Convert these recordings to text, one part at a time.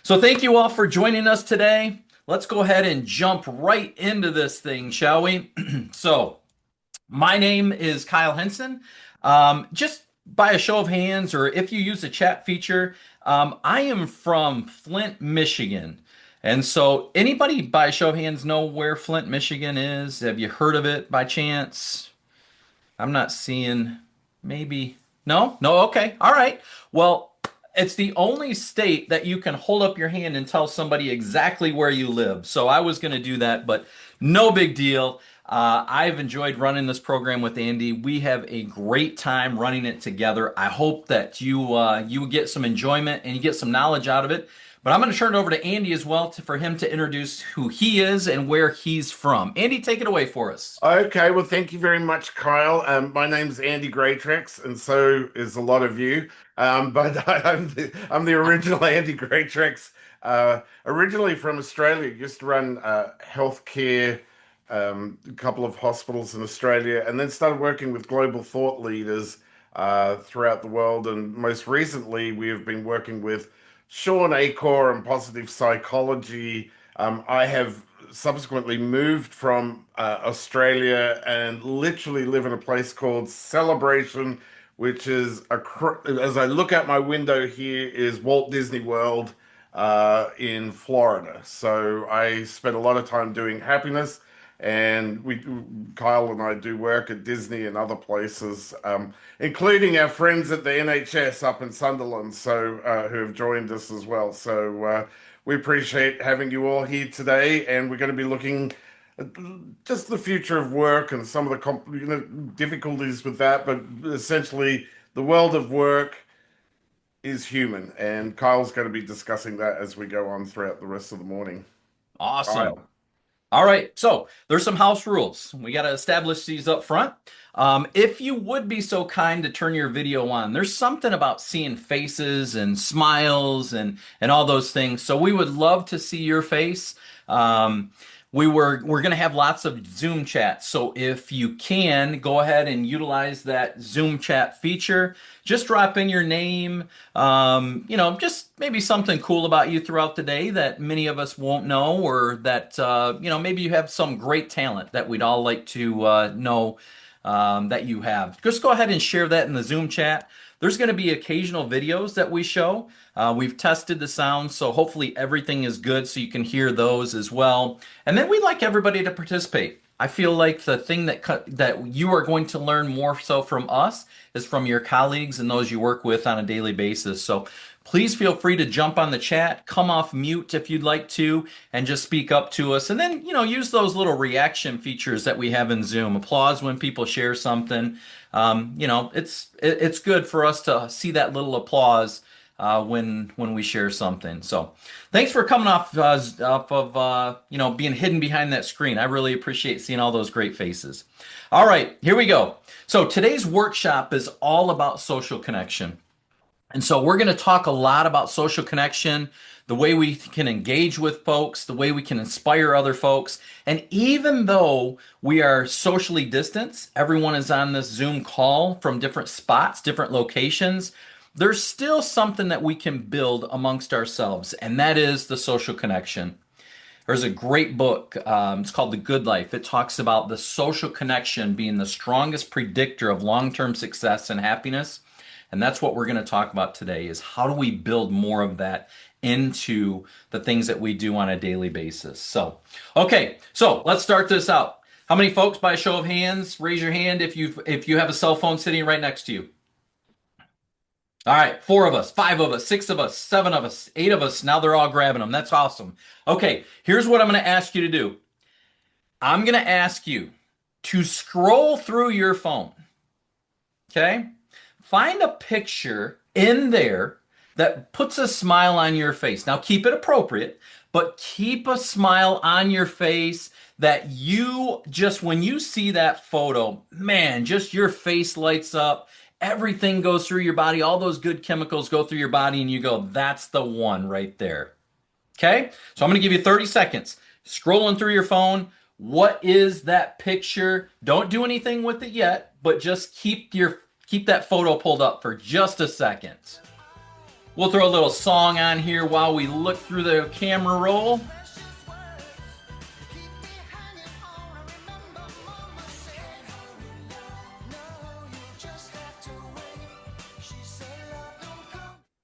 So thank you all for joining us today. Let's go ahead and jump right into this thing, shall we? So my name is Kyle Henson. Just by a show of hands, or if you use the chat feature, I am from Flint, Michigan. And so anybody by a show of hands know where Flint, Michigan is? Have you heard of it by chance? I'm not seeing maybe. No? No? Okay. All right. Well, it's the only state that you can hold up your hand and tell somebody exactly where you live. So I was going to do that, but no big deal. I've enjoyed running this program with Andy. We have a great time running it together. I hope that you get some enjoyment and you get some knowledge out of it. But I'm going to turn it over to Andy as well for him to introduce who he is and where he's from. Andy, take it away for us. Okay, well, thank you very much, Kyle. My name's Andy Greatrex, and so is a lot of you. But I'm the original Andy Greatrex. Originally from Australia, used to run healthcare, a couple of hospitals in Australia, and then started working with global thought leaders throughout the world. And most recently, we have been working with Sean Acor and positive psychology. I have subsequently moved from Australia and literally live in a place called Celebration, which is as I look out my window here is Walt Disney World in Florida. So I spent a lot of time doing happiness, and Kyle and I do work at Disney and other places, including our friends at the NHS up in Sunderland, so who have joined us as well. So we appreciate having you all here today, and we're going to be looking at just the future of work and some of the difficulties with that. But essentially, the world of work is human, and Kyle's going to be discussing that as we go on throughout the rest of the morning. Awesome. Kyle. All right, so there's some house rules. We got to establish these up front. If you would be so kind to turn your video on, there's something about seeing faces and smiles and all those things. So we would love to see your face. We're going to have lots of Zoom chats. So if you can, go ahead and utilize that Zoom chat feature. Just drop in your name, just maybe something cool about you throughout the day that many of us won't know, or that, maybe you have some great talent that we'd all like to know that you have. Just go ahead and share that in the Zoom chat. There's going to be occasional videos that we show. We've tested the sound, so hopefully everything is good so you can hear those as well. And then we'd like everybody to participate. I feel like the thing that you are going to learn more so from us is from your colleagues and those you work with on a daily basis. So please feel free to jump on the chat, come off mute if you'd like to, and just speak up to us. And then, use those little reaction features that we have in Zoom. Applause when people share something. It's good for us to see that little applause when we share something. So thanks for coming off of being hidden behind that screen. I really appreciate seeing all those great faces. All right, here we go. So today's workshop is all about social connection. And so we're going to talk a lot about social connection, the way we can engage with folks, the way we can inspire other folks. And even though we are socially distanced, everyone is on this Zoom call from different spots, different locations, there's still something that we can build amongst ourselves, and that is the social connection. There's a great book. It's called The Good Life. It talks about the social connection being the strongest predictor of long-term success and happiness. And that's what we're going to talk about today, is how do we build more of that into the things that we do on a daily basis. So let's start this out. How many folks, by a show of hands, raise your hand if you have a cell phone sitting right next to you? All right, 4 of us, 5 of us, 6 of us, 7 of us, 8 of us. Now they're all grabbing them. That's awesome. Okay, here's what I'm going to ask you to do. I'm going to ask you to scroll through your phone. Okay? Find a picture in there that puts a smile on your face. Now keep it appropriate, but keep a smile on your face that when you see that photo, man, just your face lights up. Everything goes through your body. All those good chemicals go through your body and you go, that's the one right there. Okay? So I'm going to give you 30 seconds. Scrolling through your phone. What is that picture? Don't do anything with it yet, but just keep that photo pulled up for just a second. We'll throw a little song on here while we look through the camera roll.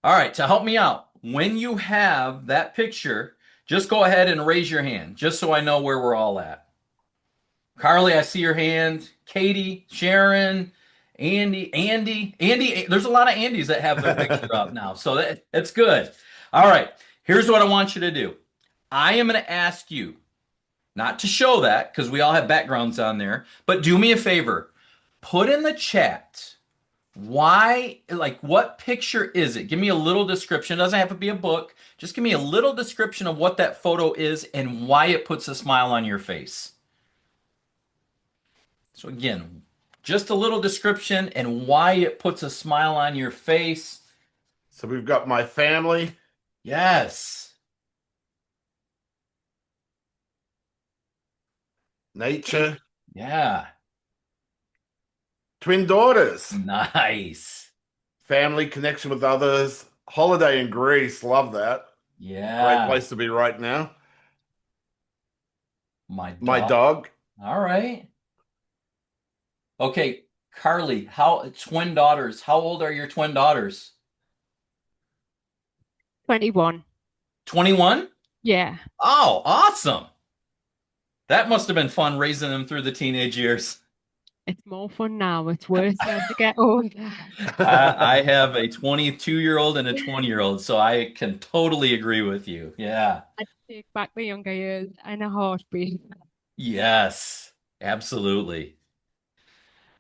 All right, to help me out, when you have that picture, just go ahead and raise your hand, just so I know where we're all at. Carly, I see your hand. Katie, Sharon, Andy. There's a lot of Andys that have their picture up now, so that's good. All right, here's what I want you to do. I am going to ask you not to show that because we all have backgrounds on there, but do me a favor. Put in the chat why, like, what picture is it? Give me a little description. It doesn't have to be a book. Just give me a little description of what that photo is and why it puts a smile on your face. So again, just a little description and why it puts a smile on your face. So we've got my family, Yes. nature, Yeah. twin daughters, Nice. family connection with others, holiday in Greece. Love that. Great Yeah. place to be right now. My My dog. dog, All right. Okay, Carly, how twin daughters? How old are your twin daughters? 21. 21? Yeah, Oh, awesome. That must have been fun raising them through the teenage years. it's more fun now. It's worse when they get older. I have a 22-year-old and a 20-year-old, so I can totally agree with you. Yeah. I'd take back the younger years in a heartbeat. Yes, absolutely.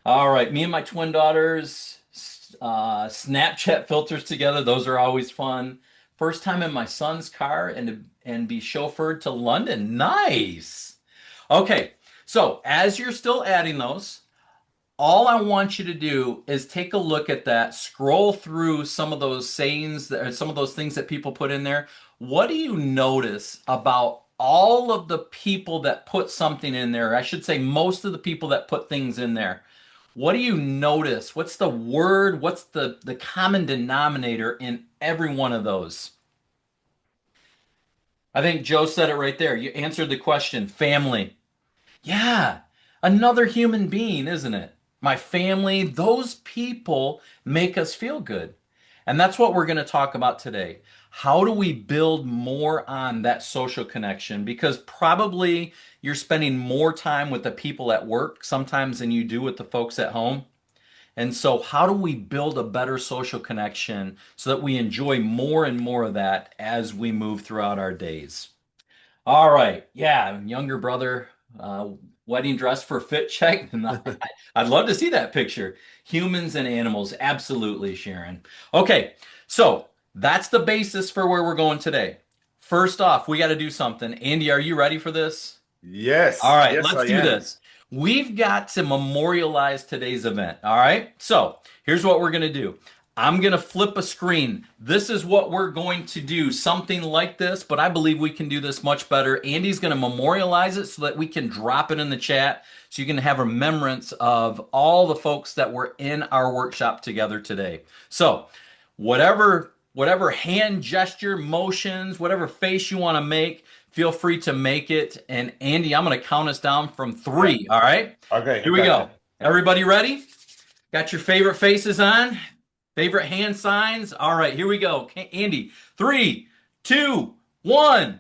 All right, me and my twin daughters, Snapchat filters together. Those are always fun. First time in my son's car and be chauffeured to London. Nice. Okay, so as you're still adding those, all I want you to do is take a look at that, scroll through some of those sayings that or some of those things that people put in there. What do you notice about all of the people that put something in there? I should say most of the people that put things in there. What do you notice? What's the word? What's the common denominator in every one of those? I think Joe said it right there. You answered the question, family. Yeah, another human being, isn't it? My family, those people make us feel good. And that's what we're going to talk about today. How do we build more on that social connection? Because probably you're spending more time with the people at work sometimes than you do with the folks at home. And so, how do we build a better social connection so that we enjoy more and more of that as we move throughout our days? All right. Yeah, younger brother, uh, wedding dress for fit check. I'd love to see that picture. Humans and animals. Absolutely, Sharon. Okay, so that's the basis for where we're going today. First off, we got to do something. Andy, are you ready for this? All yes, right, yes, let's I do am. this. We've got to memorialize today's event. All right, so here's what we're going to do. I'm going to flip a screen. This is what we're going to do, something like this, but I believe we can do this much better. Andy's going to memorialize it so that we can drop it in the chat so you can have remembrance of all the folks that were in our workshop together today. So, whatever hand gesture, motions, whatever face you want to make, feel free to make it. And Andy, I'm going to count us down from Yeah. three. All right. Okay, Here we okay. go. Everybody ready? Got your favorite faces on? Favorite hand signs? All right, here we go. Andy, three, two, one.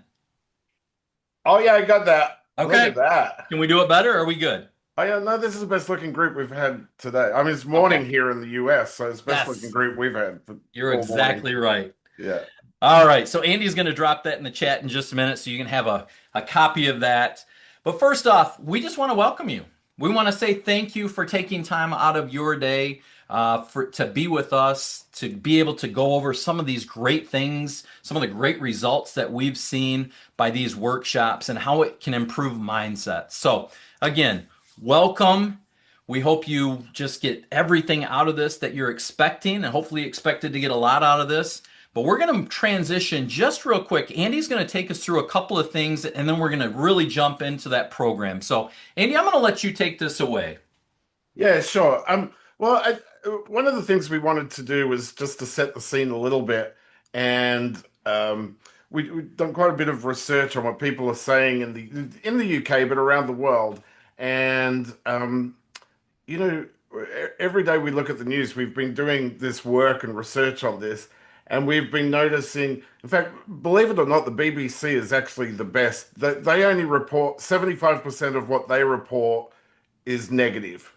Oh yeah, I got that. Look at Okay. that. Can we do it better? Or are we good? Oh yeah, no, this is the best looking group we've had today. I mean, it's Okay. morning here in the US, so it's the best looking Yes, group we've had for you're all morning. exactly right. Yeah. All right, so Andy's going to drop that in the chat in just a minute so you can have a copy of that. But first off, we just want to welcome you. We want to say thank you for taking time out of your day to be with us, to be able to go over some of these great things, some of the great results that we've seen by these workshops and how it can improve mindsets. So, again, welcome. We hope you just get everything out of this that you're expecting and hopefully expected to get a lot out of this. But we're going to transition just real quick. Andy's going to take us through a couple of things, and then we're going to really jump into that program. So, Andy, I'm going to let you take this away. Yeah, sure. Well, one of the things we wanted to do was just to set the scene a little bit and we've done quite a bit of research on what people are saying in the UK, but around the world. And you know, every day we look at the news, we've been doing this work and research on this, and we've been noticing, in fact, believe it or not, the BBC is actually the best. They only report 75% of what they report is negative.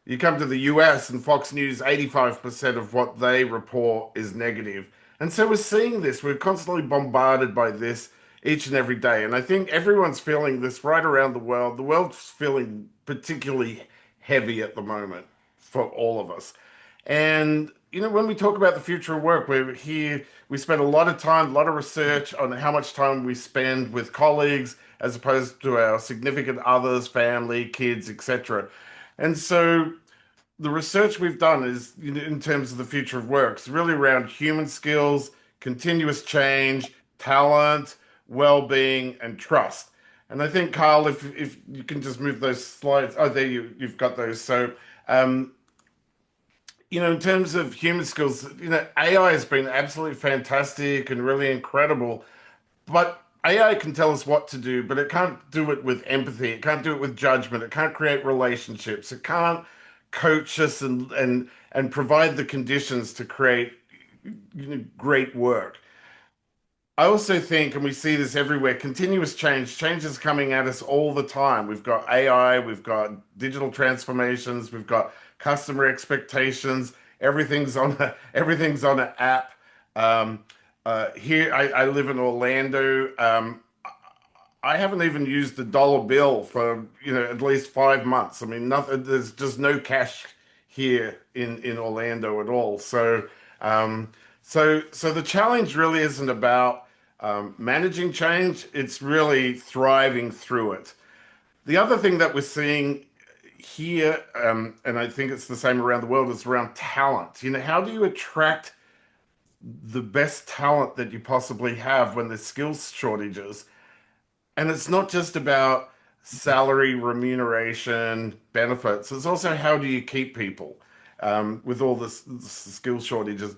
You come to the US and Fox News, 85% of what they report is negative. And so we're seeing this, we're constantly bombarded by this each and every day. And I think everyone's feeling this right around the world. The world's feeling particularly heavy at the moment for all of us. And, when we talk about the future of work, we're here, we spend a lot of time, a lot of research on how much time we spend with colleagues as opposed to our significant others, family, kids, etc. And so the research we've done is in terms of the future of work, it's really around human skills, continuous change, talent, well-being, and trust. And I think, Carl, if you can just move those slides. Oh, there you've got those. So, um, in terms of human skills, AI has been absolutely fantastic and really incredible. But AI can tell us what to do, but it can't do it with empathy. It can't do it with judgment. It can't create relationships. It can't coach us and provide the conditions to create great work. I also think, and we see this everywhere, continuous change. Change is coming at us all the time. We've got AI, we've got digital transformations, we've got customer expectations. Everything's on an app. Um, Here, I live in Orlando. I haven't even used a dollar bill for, at least 5 months. I mean, nothing, there's just no cash here in Orlando at all. So the challenge really isn't about managing change. It's really thriving through it. The other thing that we're seeing here, and I think it's the same around the world, is around talent. How do you attract the best talent that you possibly have when there's skills shortages? And it's not just about salary, remuneration, benefits. It's also how do you keep people with all this skill shortages.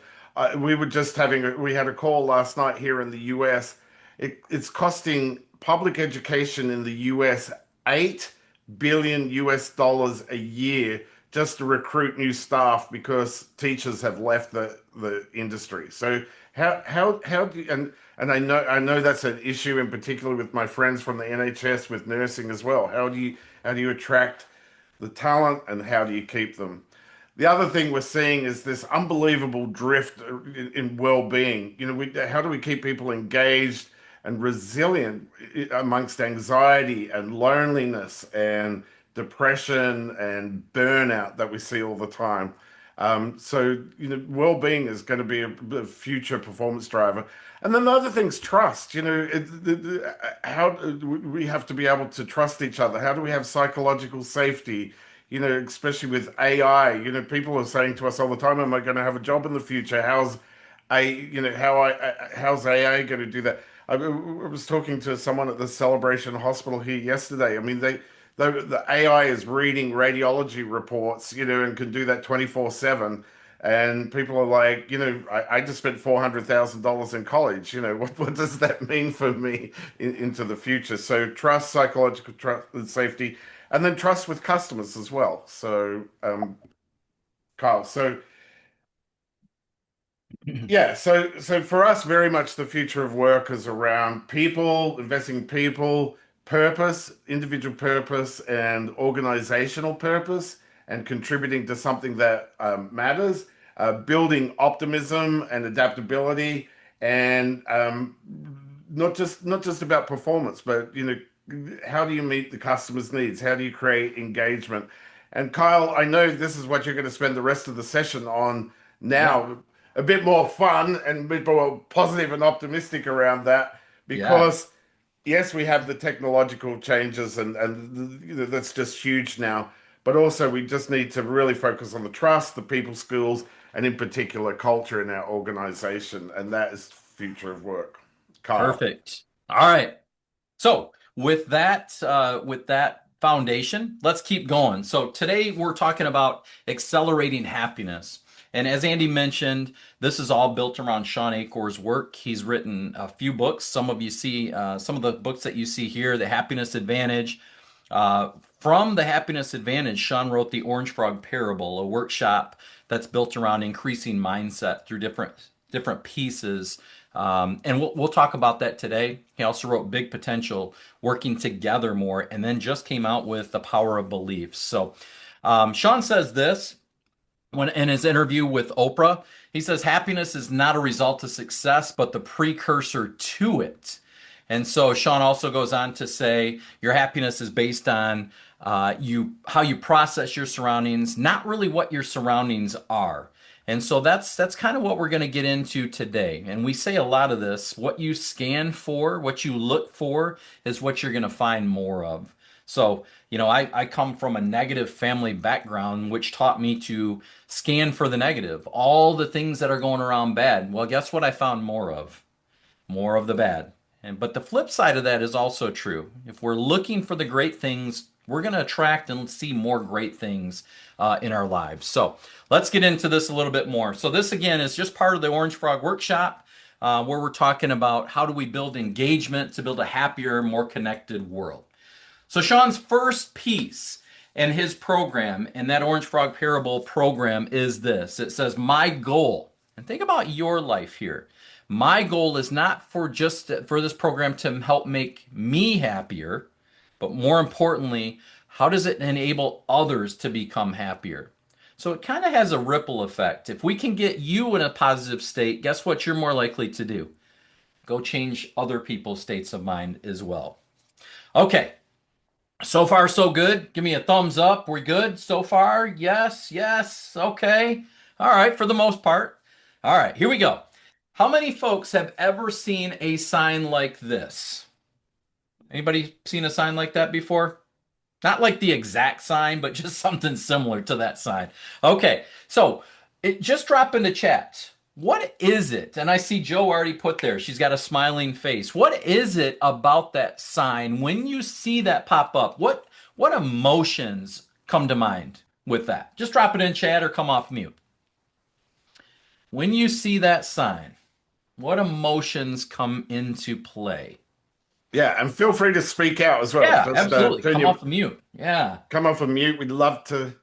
We had a call last night here in the US. It's costing public education in the US 8 billion US dollars a year just to recruit new staff because teachers have left the industry. So how do you, and I know that's an issue in particular with my friends from the NHS with nursing as well. How do you attract the talent and how do you keep them? The other thing we're seeing is this unbelievable drift in well-being. How do we keep people engaged and resilient amongst anxiety and loneliness and depression and burnout that we see all the time? So, well-being is going to be a future performance driver. And then the other thing's trust. How we have to be able to trust each other. How do we have psychological safety? Especially with AI, people are saying to us all the time, "Am I going to have a job in the future? How's AI going to do that?" I was talking to someone at the Celebration Hospital here yesterday. I mean, the AI is reading radiology reports, and can do that 24/7. And people are like, I just spent $400,000 in college. What does that mean for me into the future? So trust, psychological trust and safety, and then trust with customers as well. So, Kyle, so yeah, so for us, very much the future of work is around people, investing in people, purpose, individual purpose, and organizational purpose, and contributing to something that matters, building optimism and adaptability, and not just about performance, but how do you meet the customer's needs? How do you create engagement? And Kyle, I know this is what you're going to spend the rest of the session on Yeah. now, a bit more fun and a bit more positive and optimistic around that, Yeah. because yes, we have the technological changes and that's just huge now, but also we just need to really focus on the trust, the people skills, and in particular culture in our organization, and that is future of work. Kyle. Perfect. All right. So with that foundation, let's keep going. So today we're talking about accelerating happiness. And as Andy mentioned, this is all built around Sean Acor's work. He's written a few books. Some of the books that you see here, The Happiness Advantage. Uh, from The Happiness Advantage, Sean wrote the Orange Frog Parable, a workshop that's built around increasing mindset through different pieces. And we'll talk about that today. He also wrote Big Potential, Working Together More, and then just came out with The Power of Beliefs. So Sean says this when in his interview with Oprah. He says happiness is not a result of success, but the precursor to it. And so Sean also goes on to say your happiness is based on how you process your surroundings, not really what your surroundings are. And so that's kind of what we're going to get into today. And we say a lot of this, what you scan for, what you look for is what you're going to find more of. So, I come from a negative family background, which taught me to scan for the negative, all the things that are going around bad. Well, guess what I found more of? More of the bad. But the flip side of that is also true. If we're looking for the great things, we're going to attract and see more great things in our lives. So let's get into this a little bit more. So this again is just part of the Orange Frog Workshop, where we're talking about how do we build engagement to build a happier, more connected world. So Sean's first piece in his program, in that Orange Frog Parable program, is this. It says, my goal, and think about your life here. My goal is not for this program to help make me happier, but more importantly, how does it enable others to become happier? So it kind of has a ripple effect. If we can get you in a positive state, guess what you're more likely to do? Go change other people's states of mind as well. Okay. So far, so good. Give me a thumbs up. We're good so far. Yes, yes. Okay. All right, for the most part. All right, here we go. How many folks have ever seen a sign like this? Anybody seen a sign like that before? Not like the exact sign, but just something similar to that sign. Okay, so just drop into chat. What is it? And I see Joe already put there. She's got a smiling face. What is it about that sign when you see that pop up? What emotions come to mind with that? Just drop it in chat or come off mute. When you see that sign, what emotions come into play? Yeah, and feel free to speak out as well. Yeah, Just absolutely. Come off of mute. Yeah. come off of mute. We'd love to.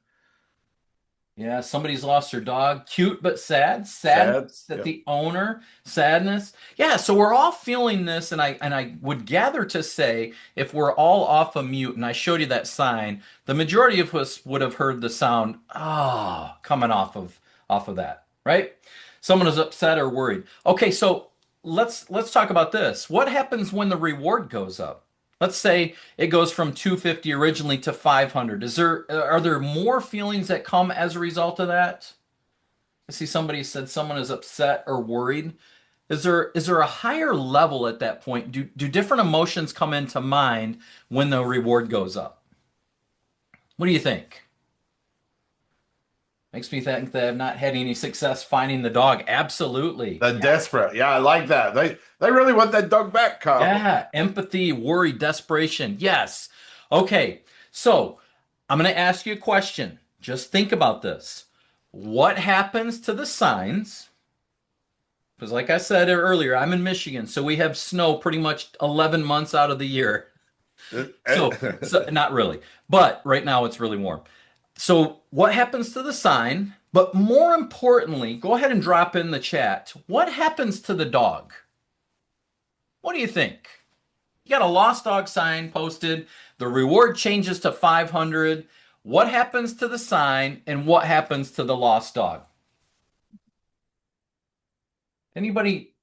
Yeah, somebody's lost their dog. Cute but sad. Sad. Sadness at Yep. the owner. Sadness. Yeah, so we're all feeling this, and I would gather to say if we're all off of mute, and I showed you that sign, the majority of us would have heard the sound coming off of that, right? Someone is upset or worried. Okay, so let's talk about this. What happens when the reward goes up? Let's say it goes from 250 originally to 500. Are there more feelings that come as a result of that? I see somebody said someone is upset or worried. Is there a higher level at that point? Do different emotions come into mind when the reward goes up? What do you think? Makes me think that I've not had any success finding the dog. Absolutely. They're desperate. Yeah, I like that. They really want that dog back, Carl. Yeah, empathy, worry, desperation. Yes. Okay, so I'm going to ask you a question. Just think about this. What happens to the signs? Because, like I said earlier, I'm in Michigan, so we have snow pretty much 11 months out of the year. So not really, but right now it's really warm. So, what happens to the sign? But more importantly, go ahead and drop in the chat. What happens to the dog? What do you think? You got a lost dog sign posted. The reward changes to 500. What happens to the sign and what happens to the lost dog? Anybody?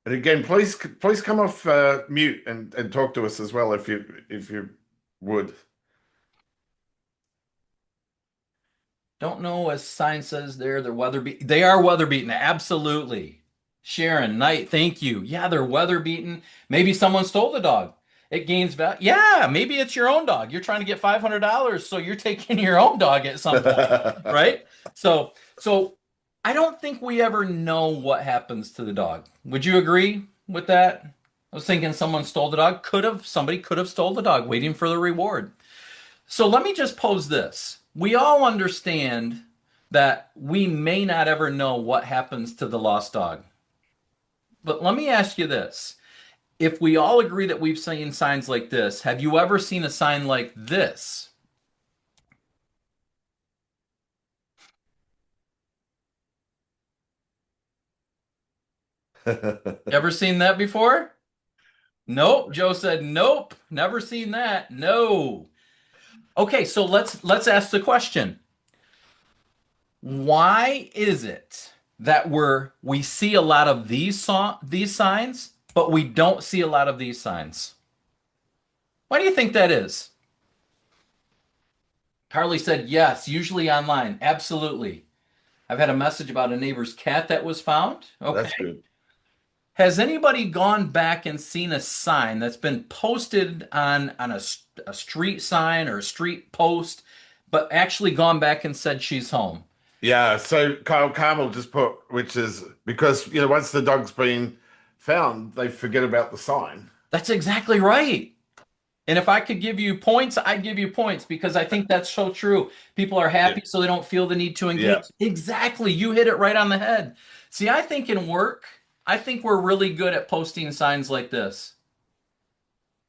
And again, please come off mute and talk to us as well if you would. Don't know, as sign says there, they're weather beaten. They are weather beaten, absolutely. Sharon, Knight, thank you. Yeah, they're weather beaten. Maybe someone stole the dog. It gains value. Yeah, maybe it's your own dog. You're trying to get $500, so you're taking your own dog at some point, right? So I don't think we ever know what happens to the dog. Would you agree with that? I was thinking someone stole the dog. Somebody could have stole the dog, waiting for the reward. So let me just pose this. We all understand that we may not ever know what happens to the lost dog. But let me ask you this. If we all agree that we've seen signs like this, have you ever seen a sign like this? Ever seen that before? Nope. Joe said nope. Never seen that. No. Okay, so let's ask the question. Why is it that we see a lot of these signs, but we don't see a lot of these signs? Why do you think that is? Carly said yes, usually online. Absolutely. I've had a message about a neighbor's cat that was found. Okay. That's good. Has anybody gone back and seen a sign that's been posted on a street sign or a street post, but actually gone back and said she's home? Yeah, so Kyle Carmel just put, which is because, once the dog's been found, they forget about the sign. That's exactly right. And if I could give you points, I'd give you points because I think that's so true. People are Yeah. happy so they don't feel the need to Yeah. engage. Exactly. You hit it right on the head. See, I think in work, I think we're really good at posting signs like this.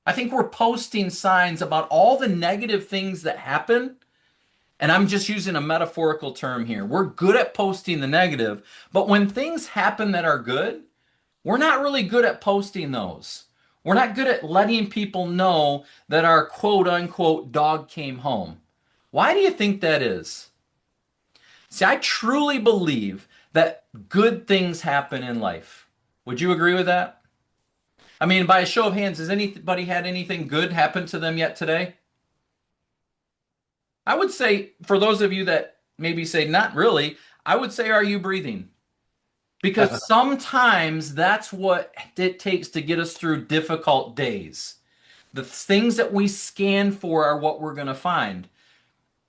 I think we're posting signs about all the negative things that happen. And I'm just using a metaphorical term here. We're good at posting the negative, but when things happen that are good, we're not really good at posting those. We're not good at letting people know that our quote unquote dog came home. Why do you think that is? See, I truly believe that good things happen in life. Would you agree with that? I mean, by a show of hands, has anybody had anything good happen to them yet today? I would say, for those of you that maybe say not really, I would say, are you breathing? Because sometimes that's what it takes to get us through difficult days. The things that we scan for are what we're going to find.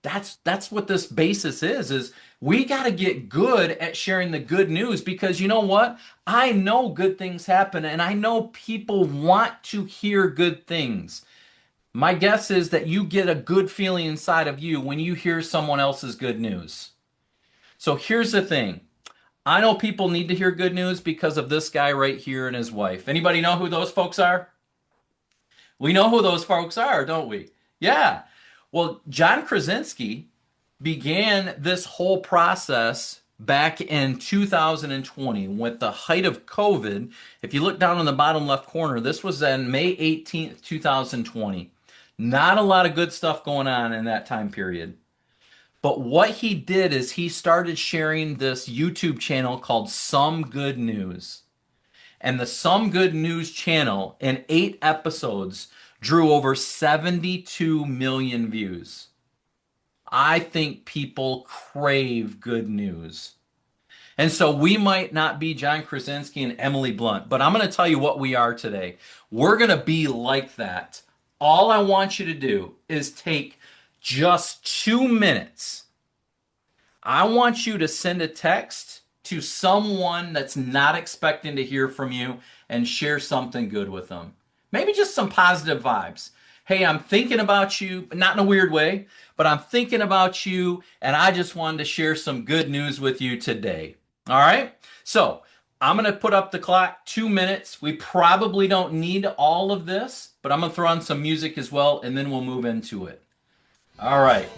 That's what this basis is we got to get good at sharing the good news because you know what? I know good things happen and I know people want to hear good things. My guess is that you get a good feeling inside of you when you hear someone else's good news. So here's the thing. I know people need to hear good news because of this guy right here and his wife. Anybody know who those folks are? We know who those folks are, don't we? Yeah. Well, John Krasinski began this whole process back in 2020 with the height of COVID. If you look down in the bottom left corner, this was on May 18th, 2020. Not a lot of good stuff going on in that time period. But what he did is he started sharing this YouTube channel called Some Good News. And the Some Good News channel in 8 episodes drew over 72 million views. I think people crave good news. And so we might not be John Krasinski and Emily Blunt, but I'm going to tell you what we are today. We're going to be like that. All I want you to do is take just 2 minutes. I want you to send a text to someone that's not expecting to hear from you and share something good with them. Maybe just some positive vibes. Hey, I'm thinking about you, not in a weird way, but I'm thinking about you, and I just wanted to share some good news with you today. All right? So I'm going to put up the clock 2 minutes. We probably don't need all of this, but I'm going to throw on some music as well, and then we'll move into it. All right.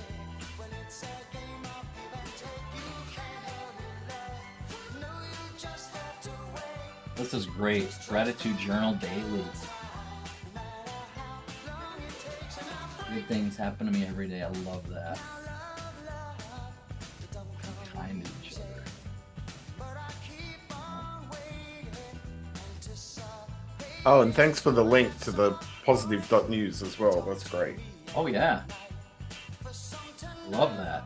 This is great. Gratitude Journal Daily. Good things happen to me every day. I love that. Kind to each other. Oh, and thanks for the link to the positive.news as well. That's great. Oh, yeah. Love that.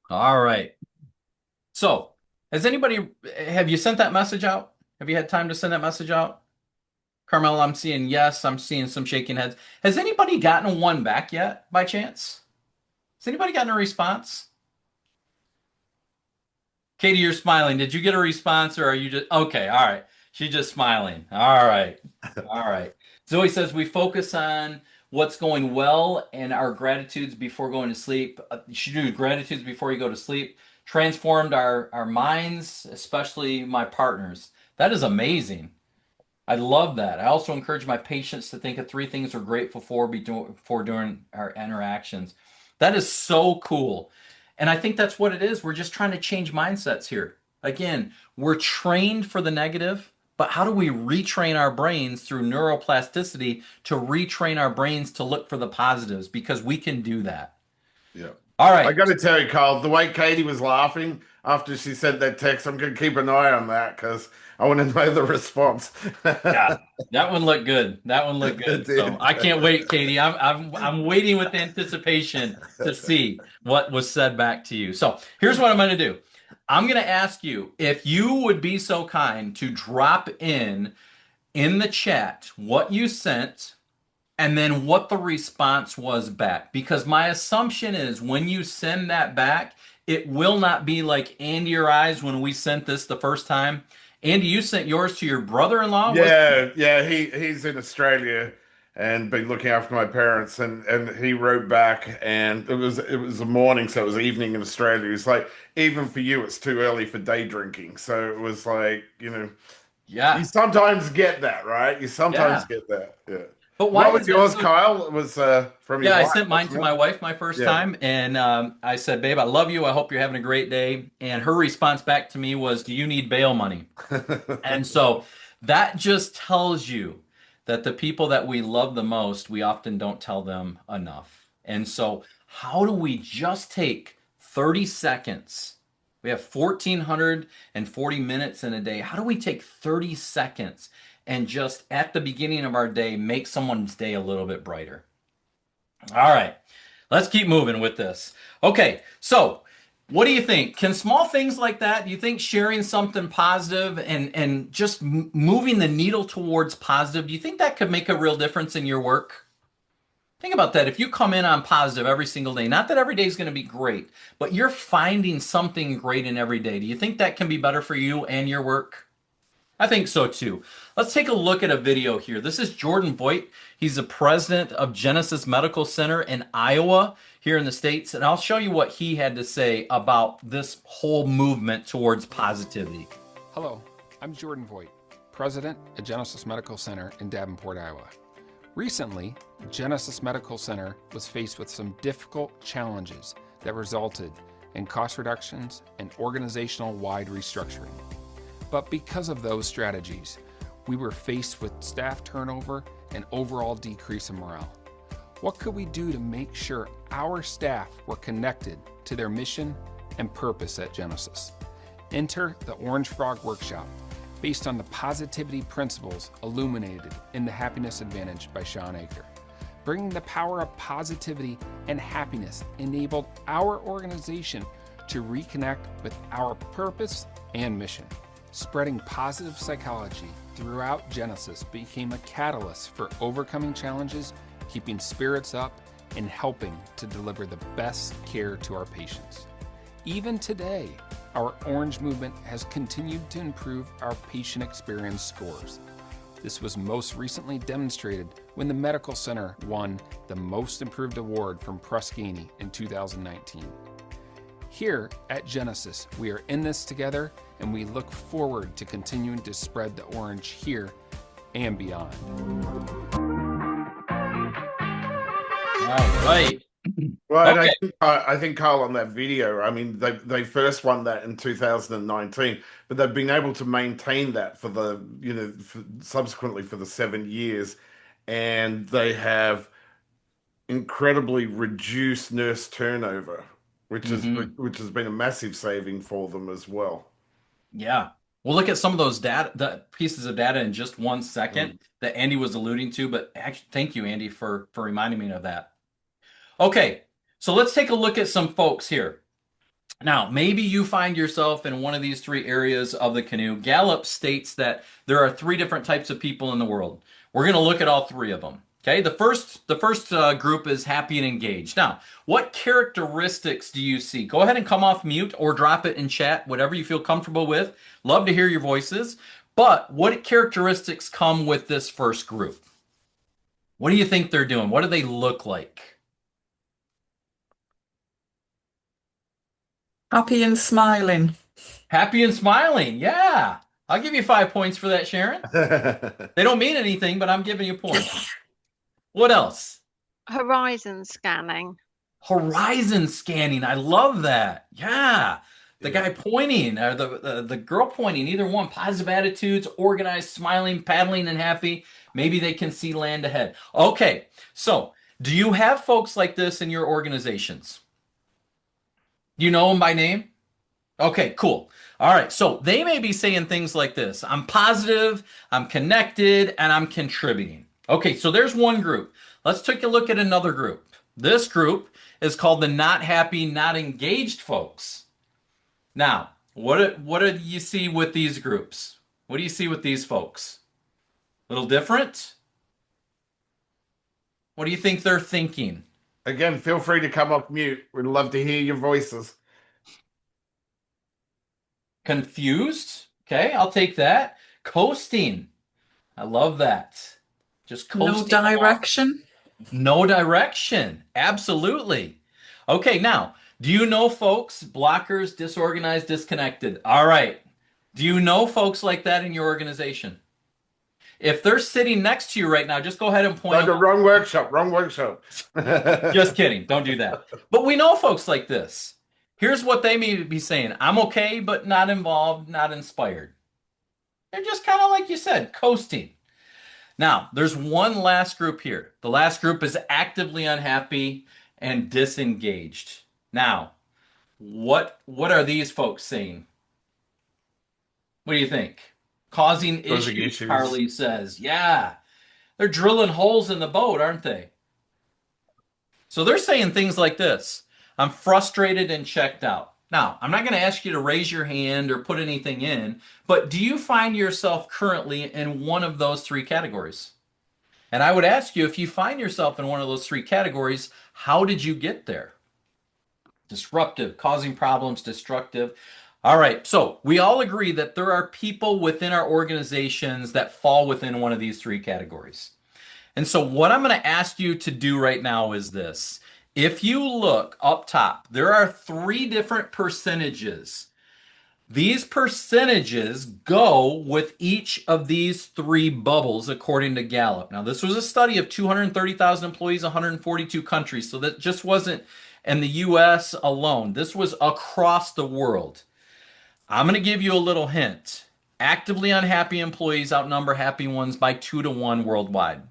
All right. So Has anybody, have you sent that message out? Have you had time to send that message out? Carmel, I'm seeing yes. I'm seeing some shaking heads. Has anybody gotten one back yet by chance? Has anybody gotten a response? Katie, you're smiling. Did you get a response or are you just okay? All right. She's just smiling. All right. All right. Zoe says we focus on what's going well and our gratitudes before going to sleep. You should do gratitudes before you go to sleep. Transformed our minds, especially my partners. That is amazing. I love that. I also encourage my patients to think of three things we're grateful for before during our interactions. That is so cool. And I think that's what it is. We're just trying to change mindsets here. Again, we're trained for the negative, but how do we retrain our brains through neuroplasticity to retrain our brains to look for the positives? Because we can do that. Yeah. All I right. got to tell you, Carl, the way Katie was laughing after she sent that text, I'm going to keep an eye on that because I want to know the response. Yeah, that one looked good. That one looked It good. So did. I can't wait, Katie. I'm waiting with anticipation to see what was said back to you. So here's what I'm going to do. I'm going to ask you if you would be so kind to drop in the chat what you sent and then what the response was back. Because my assumption is when you send that back, it will not be like Andy or I's when we sent this the first time. Andy, you sent yours to your brother-in-law, was Yeah, he's in Australia and been looking after my parents and he wrote back and it was a morning, so it was evening in Australia. He's like, even for you, it's too early for day drinking. So it was like, you Yeah, sometimes get that, right? You sometimes yeah. get that. Yeah. But why What was is that yours, so? Kyle? It was from your Yeah, I wife, sent mine wasn't to my it? wife my first Yeah. time, and I said, "Babe, I love you. I hope you're having a great day." And her response back to me was, "Do you need bail money?" And so that just tells you that the people that we love the most, we often don't tell them enough. And so, how do we just take 30 seconds? We have 1,440 minutes in a day. How do we take 30 seconds and just at the beginning of our day make someone's day a little bit brighter? All right, let's keep moving with this. Okay, so what do you think? Can small things like that, do you think sharing something positive and just moving the needle towards positive, do you think that could make a real difference in your work? Think about that. If you come in on positive every single day, not that every day is going to be great, but you're finding something great in every day. Do you think that can be better for you and your work? I think so too. Let's take a look at a video here. This is Jordan Voigt. He's the president of Genesis Medical Center in Iowa here in the States. And I'll show you what he had to say about this whole movement towards positivity. Hello, I'm Jordan Voigt, president at Genesis Medical Center in Davenport, Iowa. Recently, Genesis Medical Center was faced with some difficult challenges that resulted in cost reductions and organizational-wide restructuring. But because of those strategies, we were faced with staff turnover and overall decrease in morale. What could we do to make sure our staff were connected to their mission and purpose at Genesis? Enter the Orange Frog Workshop, based on the positivity principles illuminated in The Happiness Advantage by Sean Aker. Bringing the power of positivity and happiness enabled our organization to reconnect with our purpose and mission. Spreading positive psychology throughout Genesis became a catalyst for overcoming challenges, keeping spirits up, and helping to deliver the best care to our patients. Even today, our Orange Movement has continued to improve our patient experience scores. This was most recently demonstrated when the Medical Center won the Most Improved Award from Press Ganey in 2019. Here at Genesis, we are in this together, and we look forward to continuing to spread the orange here and beyond. All right. Well, and Okay. I think Carl on that video, I mean, they first won that in 2019, but they've been able to maintain that for subsequently for the 7 years, and they have incredibly reduced nurse turnover, Hmm. which has been a massive saving for them as well. Yeah. We'll look at some of those data, the pieces of data in just one second Mm. that Andy was alluding to, but actually, thank you, Andy, for reminding me of that. Okay, so let's take a look at some folks here. Now, maybe you find yourself in one of these three areas of the canoe. Gallup states that there are three different types of people in the world. We're going to look at all three of them. Okay, the first group is happy and engaged. Now, what characteristics do you see? Go ahead and come off mute or drop it in chat, whatever you feel comfortable with. Love to hear your voices. But what characteristics come with this first group? What do you think they're doing? What do they look like? Happy and smiling. Happy and smiling. Yeah. I'll give you 5 points for that, Sharon. They don't mean anything, but I'm giving you points. What else? Horizon scanning. Horizon scanning. I love that. Yeah. The guy pointing, or the girl pointing, either one. Positive attitudes, organized, smiling, paddling, and happy. Maybe they can see land ahead. Okay. So, do you have folks like this in your organizations? You know them by name? Okay, cool. All right, so they may be saying things like this. I'm positive, I'm connected, and I'm contributing. Okay, so there's one group. Let's take a look at another group. This group is called the not happy, not engaged folks. Now, what do you see with these groups? What do you see with these folks? A little different? What do you think they're thinking? Again, feel free to come off mute. We'd love to hear your voices. Confused? Okay, I'll take that. Coasting. I love that. Just No coasting along. direction. No direction. Absolutely. Okay, now, do you know folks, blockers, disorganized, disconnected? All right. Do you know folks like that in your organization? If they're sitting next to you right now, just go ahead and point Like the them out. wrong workshop, wrong workshop. Just kidding. Don't do that. But we know folks like this. Here's what they may be saying. I'm okay, but not involved, not inspired. They're just kind of like you said, coasting. Now, there's one last group here. The last group is actively unhappy and disengaged. Now, what are these folks saying? What do you think? Causing issues, Carly says. Yeah. They're drilling holes in the boat, aren't they? So they're saying things like this. I'm frustrated and checked out. Now, I'm not going to ask you to raise your hand or put anything in, but do you find yourself currently in one of those three categories? And I would ask you, if you find yourself in one of those three categories, how did you get there? Disruptive, causing problems, destructive. All right, so we all agree that there are people within our organizations that fall within one of these three categories. And so what I'm going to ask you to do right now is this. If you look up top, there are three different percentages. These percentages go with each of these three bubbles according to Gallup. Now, this was a study of 230,000 employees, 142 countries. So that just wasn't in the US alone. This was across the world. I'm going to give you a little hint. Actively unhappy employees outnumber happy ones by 2 to 1 worldwide.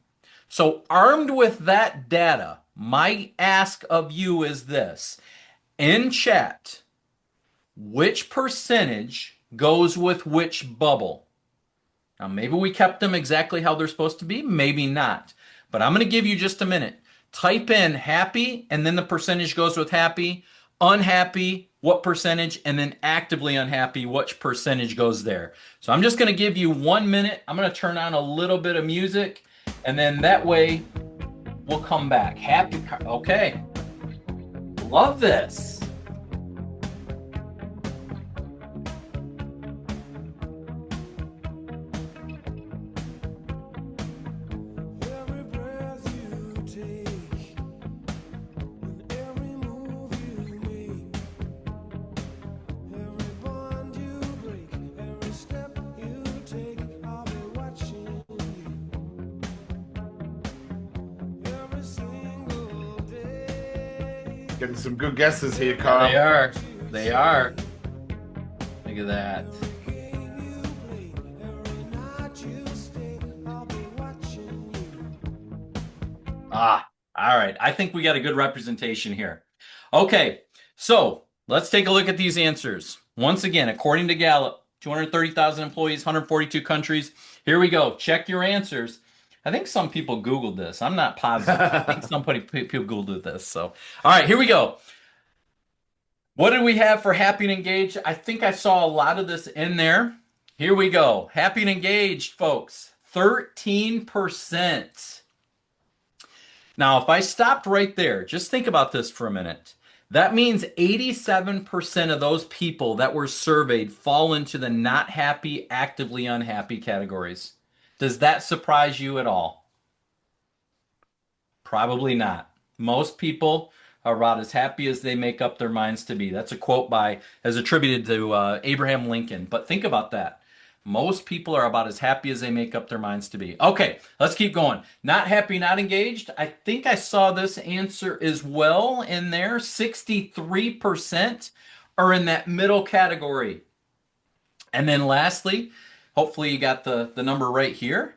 So armed with that data, my ask of you is this. In chat, which percentage goes with which bubble? Now, maybe we kept them exactly how they're supposed to be, maybe not. But I'm going to give you just a minute. Type in happy, and then the percentage goes with happy. Unhappy, what percentage? And then actively unhappy, which percentage goes there? So I'm just going to give you 1 minute. I'm going to turn on a little bit of music, and then that way we'll come back. Happy, okay. Love this. Getting some good guesses here, Kyle. They are. They are. Look at that. Ah, all right. I think we got a good representation here. Okay, so let's take a look at these answers. Once again, according to Gallup, 230,000 employees, 142 countries. Here we go. Check your answers. I think some people Googled this. I'm not positive. I think people Googled this. So, all right, here we go. What did we have for happy and engaged? I think I saw a lot of this in there. Here we go. Happy and engaged, folks. 13%. Now, if I stopped right there, just think about this for a minute. That means 87% of those people that were surveyed fall into the not happy, actively unhappy categories. Does that surprise you at all? Probably not. Most people are about as happy as they make up their minds to be. That's a quote as attributed to Abraham Lincoln. But think about that. Most people are about as happy as they make up their minds to be. Okay, let's keep going. Not happy, not engaged. I think I saw this answer as well in there. 63% are in that middle category. And then lastly, hopefully you got the number right here.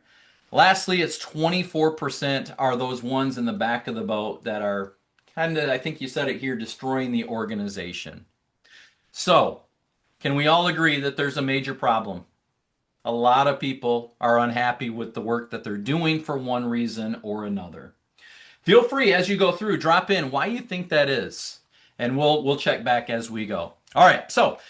Lastly, it's 24% are those ones in the back of the boat that are kind of, I think you said it here, destroying the organization. So, can we all agree that there's a major problem? A lot of people are unhappy with the work that they're doing for one reason or another. Feel free as you go through, drop in why you think that is, and we'll check back as we go. All right, so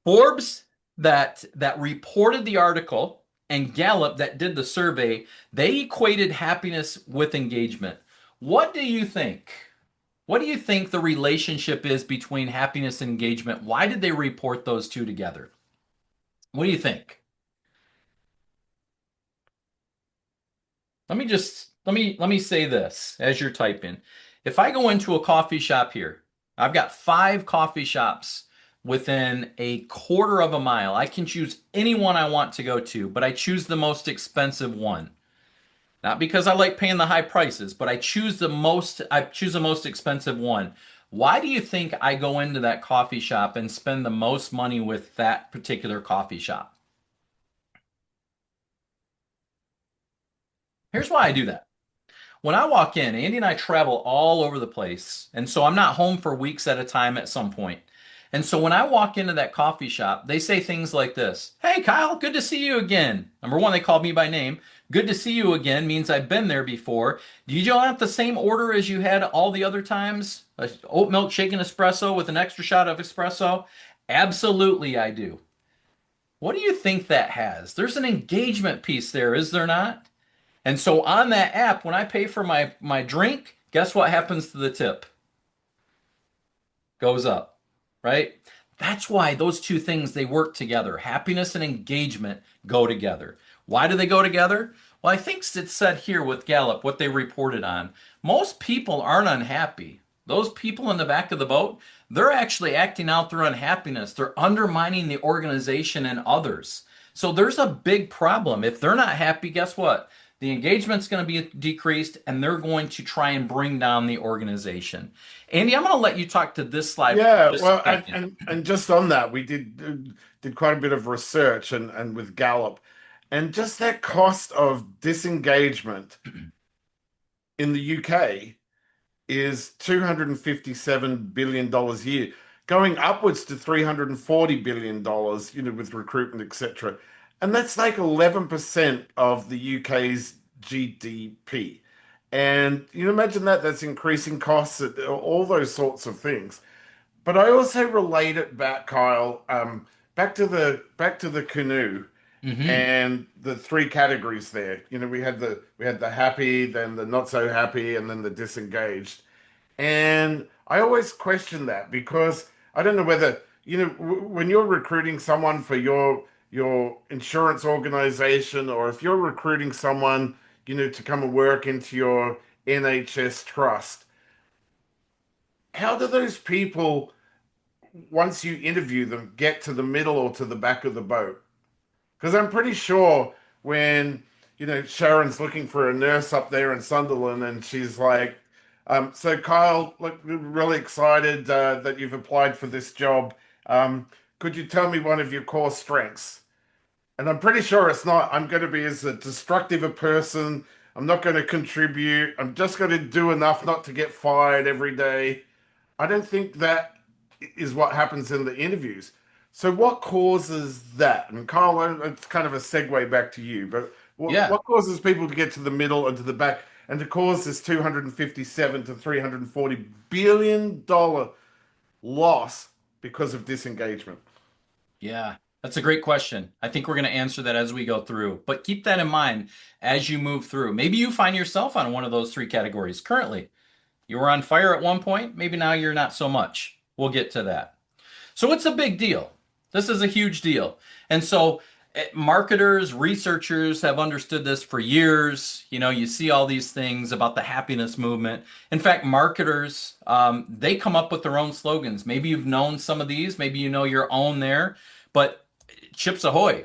Forbes that reported the article and Gallup that did the survey, they equated happiness with engagement. What do you think? What do you think the relationship is between happiness and engagement? Why did they report those two together? What do you think? Let me say this as you're typing. If I go into a coffee shop here, I've got 5 coffee shops within a quarter of a mile. I can choose any one I want to go to, but I choose the most expensive one. Not because I like paying the high prices, but I choose the most expensive one. Why do you think I go into that coffee shop and spend the most money with that particular coffee shop? Here's why I do that. When I walk in, Andy and I travel all over the place. And so I'm not home for weeks at a time at some point. And so when I walk into that coffee shop, they say things like this. Hey, Kyle, good to see you again. Number one, they called me by name. Good to see you again means I've been there before. Do you want the same order as you had all the other times? A oat milk shaken espresso with an extra shot of espresso? Absolutely, I do. What do you think that has? There's an engagement piece there, is there not? And so on that app, when I pay for my drink, guess what happens to the tip? Goes up, right? That's why those two things, they work together. Happiness and engagement go together. Why do they go together? Well, I think it's said here with Gallup, what they reported on. Most people aren't unhappy. Those people in the back of the boat, they're actually acting out their unhappiness. They're undermining the organization and others. So there's a big problem. If they're not happy, guess what? The engagement's going to be decreased, and they're going to try and bring down the organization. Andy, I'm going to let you talk to this slide. Yeah, well, and just on that, we did quite a bit of research and with Gallup, and just that cost of disengagement in the UK is $257 billion a year, going upwards to $340 billion, with recruitment, etc. And that's like 11% of the UK's GDP. And you imagine that's increasing costs, all those sorts of things. But I also relate it back, Kyle, back to the canoe and the 3 categories there. We had the happy, then the not so happy, and then the disengaged. And I always question that because I don't know whether, when you're recruiting someone for your insurance organization, or if you're recruiting someone, to come and work into your NHS trust, how do those people, once you interview them, get to the middle or to the back of the boat? Because I'm pretty sure when, Sharon's looking for a nurse up there in Sunderland and she's like, so Kyle, look, we're really excited that you've applied for this job. Could you tell me one of your core strengths? And I'm pretty sure it's not, I'm going to be as a destructive a person. I'm not going to contribute. I'm just going to do enough not to get fired every day. I don't think that is what happens in the interviews. So what causes that? And Kyle, it's kind of a segue back to you, but what causes people to get to the middle and to the back and to cause this 257 to $340 billion loss because of disengagement? Yeah, that's a great question. I think we're going to answer that as we go through. But keep that in mind as you move through. Maybe you find yourself on one of those three categories currently. You were on fire at one point, maybe now you're not so much. We'll get to that. So it's a big deal. This is a huge deal. And so marketers, researchers have understood this for years. You know, you see all these things about the happiness movement. In fact, marketers, they come up with their own slogans. Maybe you've known some of these, maybe you know your own there, but Chips Ahoy,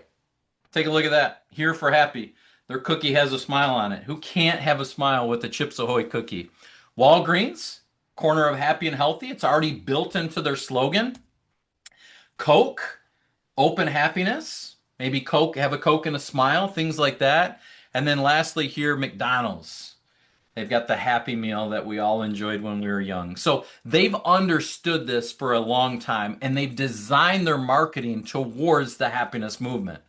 take a look at that. Here for happy. Their cookie has a smile on it. Who can't have a smile with a Chips Ahoy cookie? Walgreens, corner of happy and healthy. It's already built into their slogan. Coke, open happiness. Maybe Coke, have a Coke and a smile, things like that. And then lastly here, McDonald's. They've got the Happy Meal that we all enjoyed when we were young. So they've understood this for a long time, and they've designed their marketing towards the happiness movement.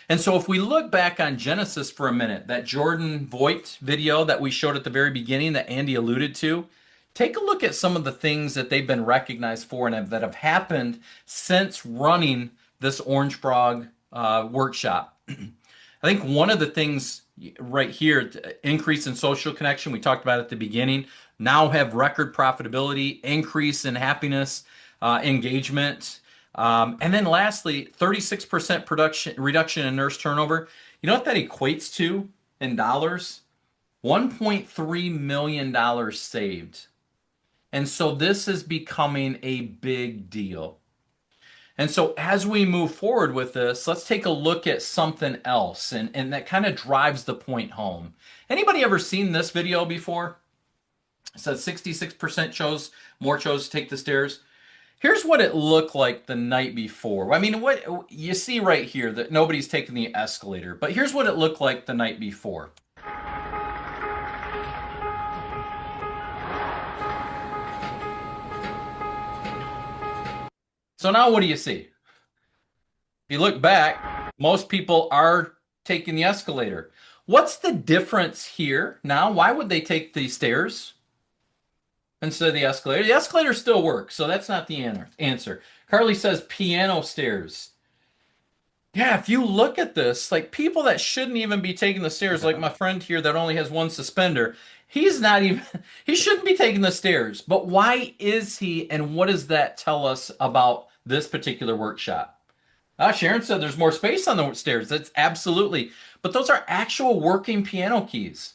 And so if we look back on Genesis for a minute, that Jordan Voigt video that we showed at the very beginning that Andy alluded to, take a look at some of the things that they've been recognized for and that have happened since running this Orange Frog workshop. I think one of the things right here, increase in social connection, we talked about at the beginning, now have record profitability, increase in happiness, engagement. And then lastly, 36% reduction in nurse turnover. You know what that equates to in dollars? $1.3 million saved. And so this is becoming a big deal. And so as we move forward with this, let's take a look at something else. And that kind of drives the point home. Anybody ever seen this video before? It says 66% more chose to take the stairs. Here's what it looked like the night before. I mean, what you see right here that nobody's taking the escalator, but here's what it looked like the night before. So now what do you see? If you look back, most people are taking the escalator. What's the difference here now? Why would they take the stairs instead of the escalator? The escalator still works, so that's not the answer. Carly says piano stairs. Yeah, if you look at this, like people that shouldn't even be taking the stairs, like my friend here that only has one suspender, he shouldn't be taking the stairs. But why is he, and what does that tell us about this particular workshop? Sharon said there's more space on the stairs. That's absolutely. But those are actual working piano keys.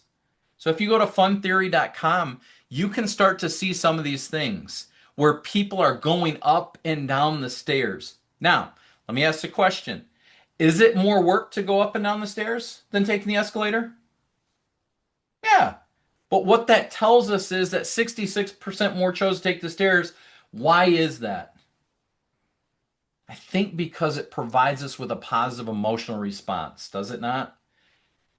So if you go to funtheory.com, you can start to see some of these things where people are going up and down the stairs. Now, let me ask the question. Is it more work to go up and down the stairs than taking the escalator? Yeah. But what that tells us is that 66% more chose to take the stairs. Why is that? I think because it provides us with a positive emotional response, does it not?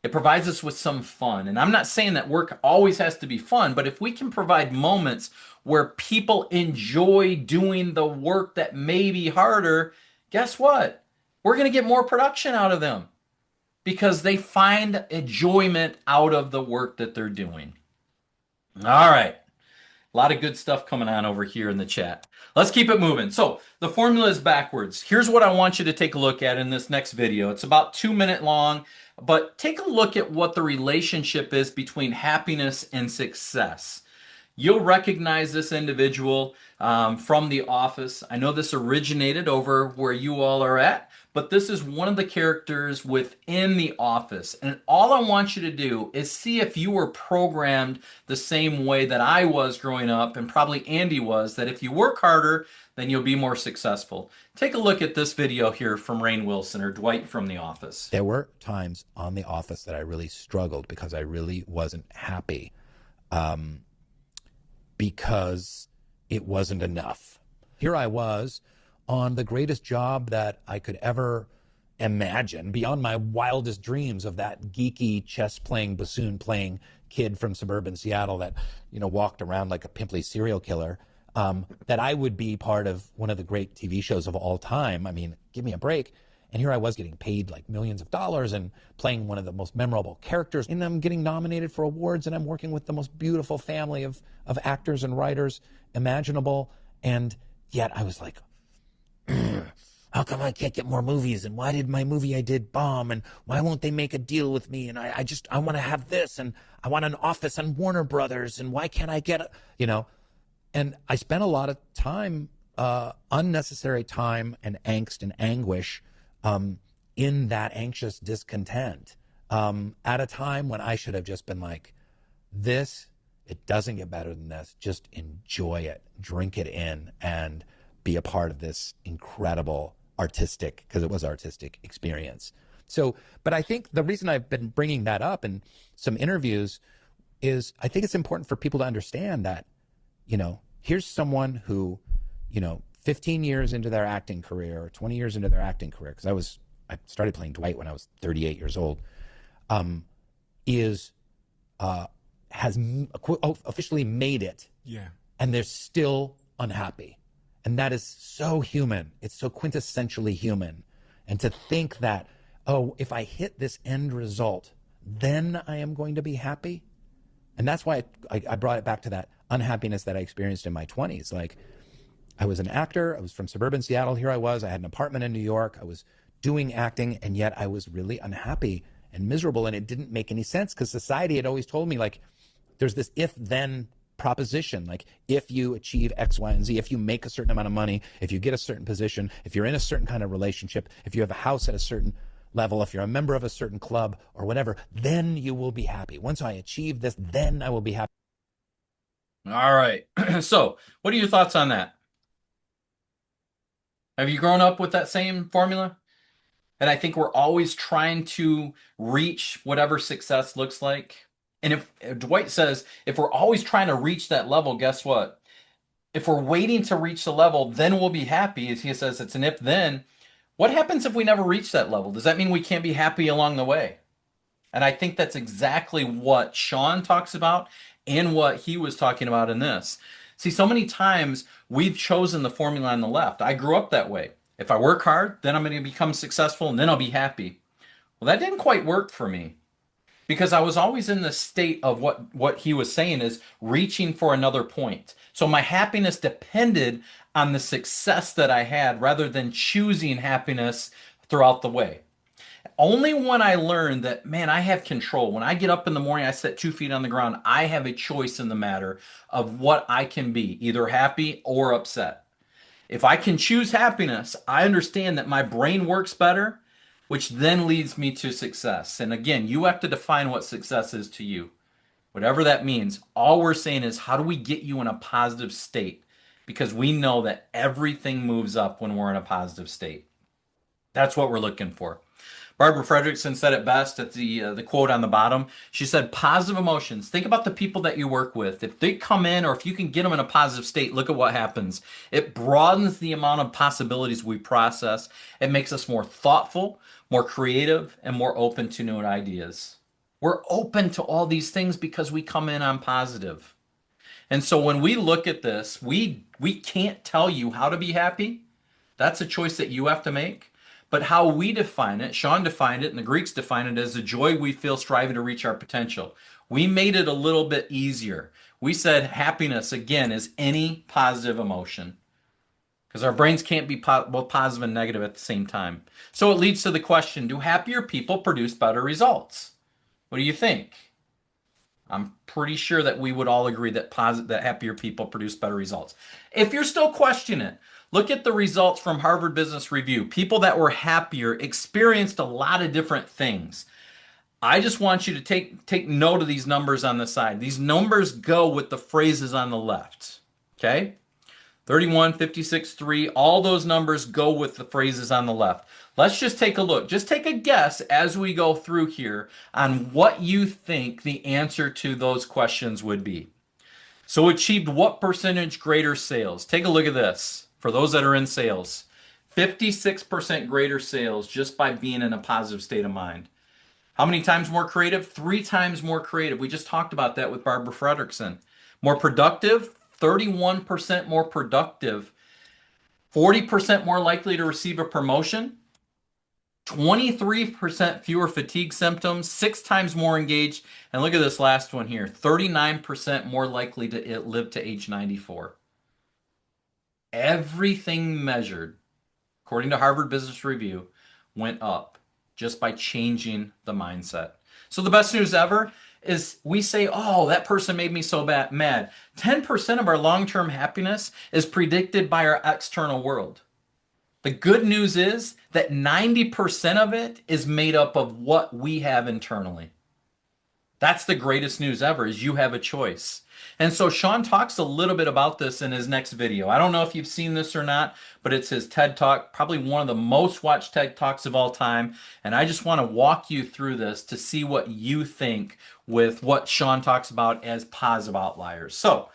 It provides us with some fun. And I'm not saying that work always has to be fun, but if we can provide moments where people enjoy doing the work that may be harder, guess what? We're going to get more production out of them because they find enjoyment out of the work that they're doing. All right. A lot of good stuff coming on over here in the chat. Let's keep it moving. So the formula is backwards. Here's what I want you to take a look at in this next video. It's about 2 minutes long, but take a look at what the relationship is between happiness and success. You'll recognize this individual from The Office. I know this originated over where you all are at, but this is one of the characters within The Office. And all I want you to do is see if you were programmed the same way that I was growing up, and probably Andy was, that if you work harder, then you'll be more successful. Take a look at this video here from Rainn Wilson, or Dwight from The Office. There were times on The Office that I really struggled because I really wasn't happy. Because it wasn't enough. Here I was on the greatest job that I could ever imagine, beyond my wildest dreams of that geeky chess-playing, bassoon-playing kid from suburban Seattle that, walked around like a pimply serial killer, that I would be part of one of the great TV shows of all time. I mean, give me a break. And here I was getting paid like millions of dollars and playing one of the most memorable characters. And I'm getting nominated for awards, and I'm working with the most beautiful family of actors and writers imaginable. And yet I was like, how come I can't get more movies? And why did my movie I did bomb? And why won't they make a deal with me? And I want to have this, and I want an office on Warner Brothers. And why can't I get, and I spent a lot of time, unnecessary time and angst and anguish, in that anxious discontent, at a time when I should have just been like, it doesn't get better than this. Just enjoy it, drink it in, and be a part of this incredible artistic, because it was artistic, experience. So, but I think the reason I've been bringing that up in some interviews is I think it's important for people to understand that, here's someone who, 15 years into their acting career, or 20 years into their acting career, because I started playing Dwight when I was 38 years old, has officially made it. Yeah. And they're still unhappy. And that is so human. It's so quintessentially human. And to think that, if I hit this end result, then I am going to be happy. And that's why I brought it back to that unhappiness that I experienced in my 20s. Like, I was an actor. I was from suburban Seattle. Here I was. I had an apartment in New York. I was doing acting, and yet I was really unhappy and miserable. And it didn't make any sense, because society had always told me, like, there's this if-then proposition. Like, if you achieve X, Y, and Z, if you make a certain amount of money, if you get a certain position, if you're in a certain kind of relationship, if you have a house at a certain level, if you're a member of a certain club or whatever, then you will be happy. Once I achieve this, then I will be happy. All right. So, what are your thoughts on that? Have you grown up with that same formula? And I think we're always trying to reach whatever success looks like. And if Dwight says, if we're always trying to reach that level, guess what? If we're waiting to reach the level, then we'll be happy. As he says, it's an if then. What happens if we never reach that level? Does that mean we can't be happy along the way? And I think that's exactly what Sean talks about and what he was talking about in this. See, so many times we've chosen the formula on the left. I grew up that way. If I work hard, then I'm going to become successful and then I'll be happy. Well, that didn't quite work for me, because I was always in the state of what he was saying is reaching for another point. So my happiness depended on the success that I had rather than choosing happiness throughout the way. Only when I learned that, man, I have control. When I get up in the morning, I set 2 feet on the ground. I have a choice in the matter of what I can be, either happy or upset. If I can choose happiness, I understand that my brain works better, which then leads me to success. And again, you have to define what success is to you. Whatever that means, all we're saying is, how do we get you in a positive state? Because we know that everything moves up when we're in a positive state. That's what we're looking for. Barbara Fredrickson said it best at the quote on the bottom. She said, positive emotions. Think about the people that you work with. If they come in, or if you can get them in a positive state, look at what happens. It broadens the amount of possibilities we process. It makes us more thoughtful, more creative, and more open to new ideas. We're open to all these things because we come in on positive. And so when we look at this, we can't tell you how to be happy. That's a choice that you have to make. But how we define it, Sean defined it, and the Greeks define it as the joy we feel striving to reach our potential. We made it a little bit easier. We said happiness, again, is any positive emotion, because our brains can't be both positive and negative at the same time. So it leads to the question, do happier people produce better results? What do you think? I'm pretty sure that we would all agree that that happier people produce better results. If you're still questioning it, look at the results from Harvard Business Review. People that were happier experienced a lot of different things. I just want you to take note of these numbers on the side. These numbers go with the phrases on the left. Okay? 31, 56, 3, all those numbers go with the phrases on the left. Let's just take a look. Just take a guess as we go through here on what you think the answer to those questions would be. So achieved what percentage greater sales? Take a look at this. For those that are in sales, 56% greater sales just by being in a positive state of mind. How many times more creative? 3 times more creative. We just talked about that with Barbara Fredrickson. More productive? 31% more productive. 40% more likely to receive a promotion. 23% fewer fatigue symptoms, 6 times more engaged, and look at this last one here, 39% more likely to live to age 94. Everything measured according to Harvard Business Review, went up just by changing the mindset. So the best news ever is we say, oh, that person made me so mad. 10% of our long-term happiness is predicted by our external world. The good news is that 90% of it is made up of what we have internally. That's the greatest news ever, is you have a choice. And so Sean talks a little bit about this in his next video. I don't know if you've seen this or not, but it's his TED Talk, probably one of the most watched TED Talks of all time. And I just want to walk you through this to see what you think with what Sean talks about as positive outliers. So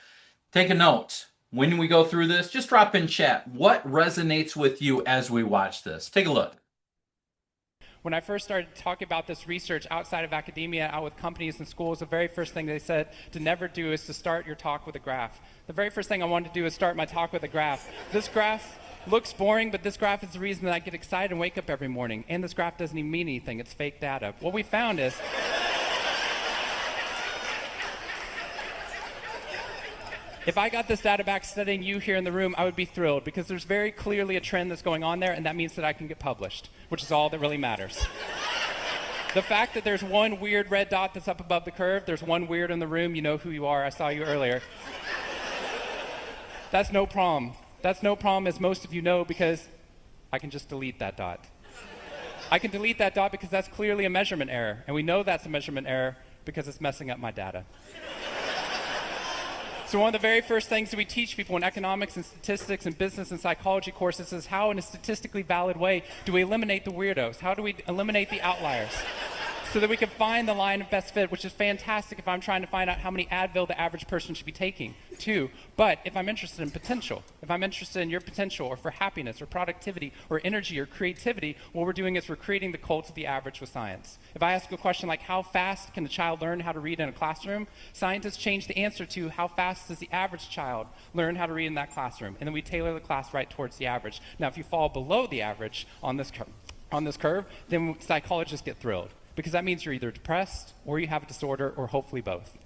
take a note. When we go through this, just drop in chat. What resonates with you as we watch this? Take a look. When I first started talking about this research outside of academia, out with companies and schools, the very first thing they said to never do is to start your talk with a graph. The very first thing I wanted to do is start my talk with a graph. This graph looks boring, but this graph is the reason that I get excited and wake up every morning. And this graph doesn't even mean anything. It's fake data. What we found is if I got this data back studying you here in the room, I would be thrilled, because there's very clearly a trend that's going on there, and that means that I can get published, which is all that really matters. The fact that there's one weird red dot that's up above the curve, there's one weird in the room, you know who you are, I saw you earlier. That's no problem. That's no problem, as most of you know, because I can just delete that dot. I can delete that dot because that's clearly a measurement error, and we know that's a measurement error because it's messing up my data. So one of the very first things that we teach people in economics and statistics and business and psychology courses is how, in a statistically valid way, do we eliminate the weirdos? How do we eliminate the outliers? So that we can find the line of best fit, which is fantastic if I'm trying to find out how many Advil the average person should be taking, too. But if I'm interested in potential, if I'm interested in your potential, or for happiness, or productivity, or energy, or creativity, what we're doing is we're creating the cult of the average with science. If I ask a question like, how fast can a child learn how to read in a classroom? Scientists change the answer to, how fast does the average child learn how to read in that classroom? And then we tailor the class right towards the average. Now, if you fall below the average on this curve, then psychologists get thrilled, because that means you're either depressed, or you have a disorder, or hopefully both.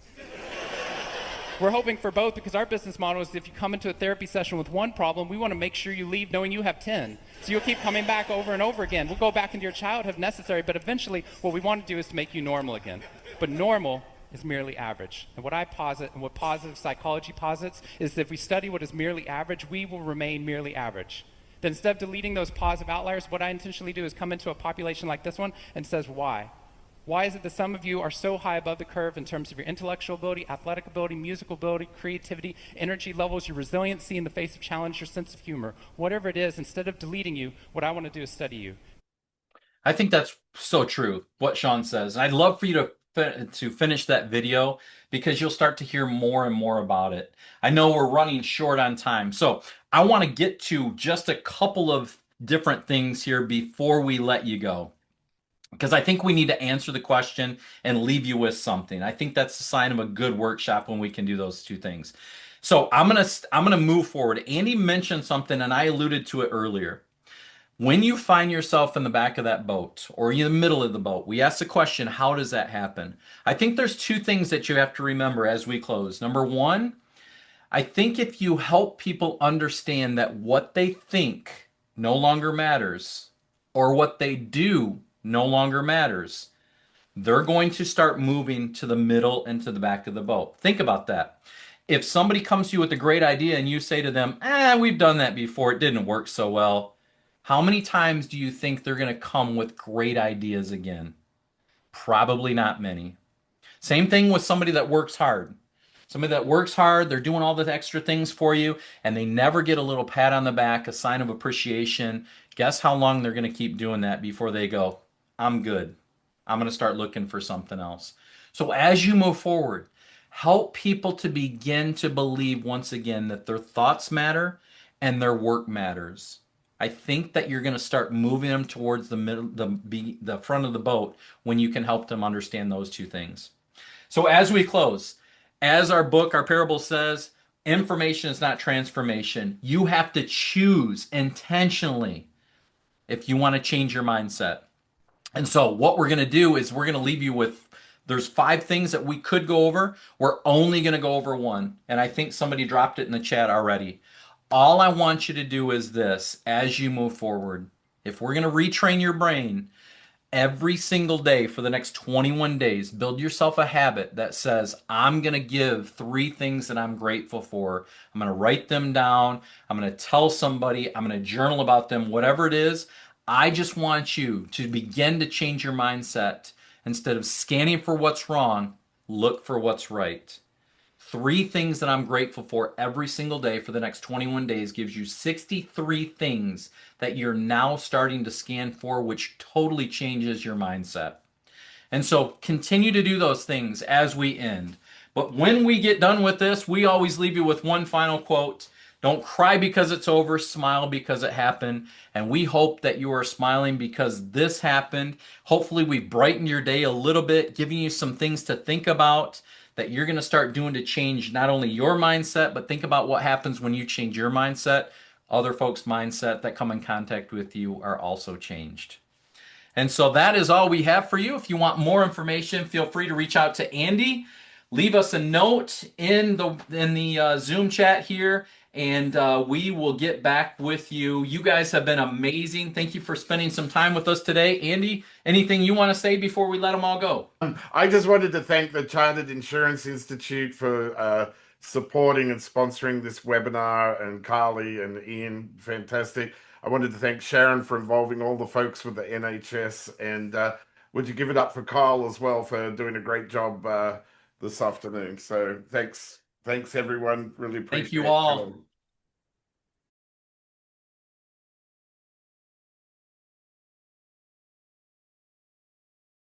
We're hoping for both, because our business model is if you come into a therapy session with one problem, we want to make sure you leave knowing you have 10. So you'll keep coming back over and over again. We'll go back into your childhood if necessary, but eventually what we want to do is to make you normal again. But normal is merely average. And what I posit, and what positive psychology posits, is that if we study what is merely average, we will remain merely average. Then instead of deleting those positive outliers, what I intentionally do is come into a population like this one and says, why? Why is it that some of you are so high above the curve in terms of your intellectual ability, athletic ability, musical ability, creativity, energy levels, your resiliency in the face of challenge, your sense of humor? Whatever it is, instead of deleting you, what I want to do is study you. I think that's so true, what Sean says. And I'd love for you to finish that video, because you'll start to hear more and more about it. I know we're running short on time, so I want to get to just a couple of different things here before we let you go, because I think we need to answer the question and leave you with something. I think that's a sign of a good workshop when we can do those two things. So I'm gonna move forward. Andy mentioned something, and I alluded to it earlier. When you find yourself in the back of that boat, or in the middle of the boat, we ask the question, how does that happen? I think there's two things that you have to remember as we close. Number one, I think if you help people understand that what they think no longer matters, or what they do no longer matters, they're going to start moving to the middle and to the back of the boat. Think about that. If somebody comes to you with a great idea and you say to them, we've done that before, it didn't work so well, how many times do you think they're going to come with great ideas again? Probably not many. Same thing with somebody that works hard. Somebody that works hard, they're doing all the extra things for you, and they never get a little pat on the back, a sign of appreciation. Guess how long they're going to keep doing that before they go, I'm good. I'm going to start looking for something else. So as you move forward, help people to begin to believe once again that their thoughts matter and their work matters. I think that you're going to start moving them towards the middle, the front of the boat, when you can help them understand those two things. So as we close, as our book, our parable says, information is not transformation. You have to choose intentionally if you want to change your mindset. And so what we're going to do is we're going to leave you with, there's 5 things that we could go over. We're only going to go over one. And I think somebody dropped it in the chat already. All I want you to do is this as you move forward. If we're going to retrain your brain, every single day for the next 21 days, build yourself a habit that says, I'm going to give 3 things that I'm grateful for. I'm going to write them down. I'm going to tell somebody. I'm going to journal about them, whatever it is. I just want you to begin to change your mindset. Instead of scanning for what's wrong, look for what's right. 3 things that I'm grateful for every single day for the next 21 days gives you 63 things that you're now starting to scan for, which totally changes your mindset. And so continue to do those things as we end. But when we get done with this, we always leave you with one final quote. Don't cry because it's over, smile because it happened. And we hope that you are smiling because this happened. Hopefully, we've brightened your day a little bit, giving you some things to think about that you're going to start doing to change not only your mindset, but think about what happens when you change your mindset. Other folks' mindset that come in contact with you are also changed. And so that is all we have for you. If you want more information, feel free to reach out to Andy. Leave us a note in the Zoom chat here, and we will get back with you. You guys have been amazing. Thank you for spending some time with us today. Andy, anything you want to say before we let them all go? I just wanted to thank the Chartered Insurance Institute for supporting and sponsoring this webinar, and Carly and Ian, fantastic. I wanted to thank Sharon for involving all the folks with the NHS, and would you give it up for Kyle as well for doing a great job this afternoon. So thanks everyone. Really appreciate Thank you all. it.